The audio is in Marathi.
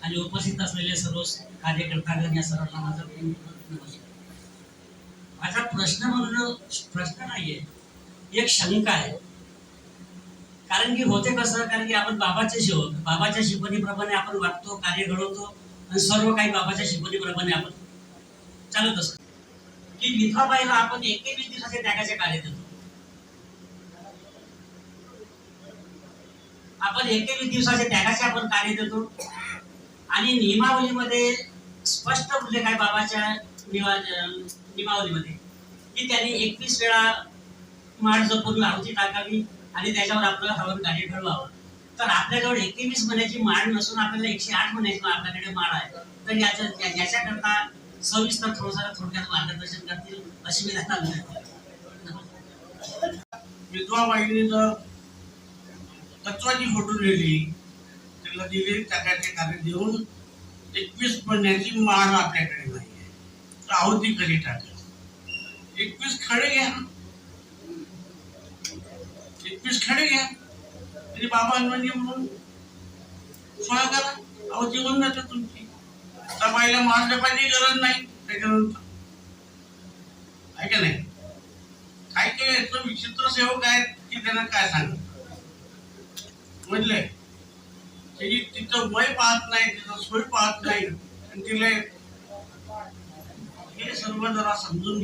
आणि उपस्थित असलेले सर्व कार्यकर्तागण या सर्वांना माझा नमस्कार. माझा प्रश्न नाहीये, एक शंका आहे. कारण की होते कसं, कारण की आपण बाबाचे सेवक, बाबाच्या शिकवणीप्रमाणे आपण वागतो, कार्य घडवतो आणि सर्व काही बाबाच्या शिकवणीप्रमाणे आपण चालत असतो. की विठोबाईला आपण 21 दिवसाचे त्यागाचे कार्य देतो. आपण 21 दिवसाचे त्यागाचे आपण कार्य देतो आणि नियमावलीमध्ये स्पष्ट उल्लेख आहे बाबाच्या नियमावलीमध्ये की त्यांनी 21 वेळा माळ जपून आहुती टाकावी आणि त्याच्यावर आपलं हवन कार्य घडवावं. तर आपल्याजवळ 21 महिन्याची माळ नसून आपल्याला 108 महिन्याची आपल्याकडे माळ आहे. तर याच्याकरता सविस्तर थोडक्यात मार्गदर्शन करतील अशी मी त्यांना विनंती. विधवा बाईंनी जर तत्वाची फोटो लिहिली, त्याला दिले त्याचे कार्य देऊन 21 महिन्याची माळ आपल्याकडे नाही आहे, तर आहुती कधी टाका. 21 खडे घ्या, 21 खडे घ्या आणि बाबा म्हणजे म्हणून सोळा करा, आहुती होऊन जाते तुमची. त्या बाईला मार जपायची गरज नाही त्याच्यानंतर, आहे का नाही? काय काय विचित्र सेवक आहेत की त्यांना काय सांगत म्हटलंय, त्याची तिचं वय पाहत नाही, तिचं सोय पाहत नाही आणि तिला हे सर्व जरा समजून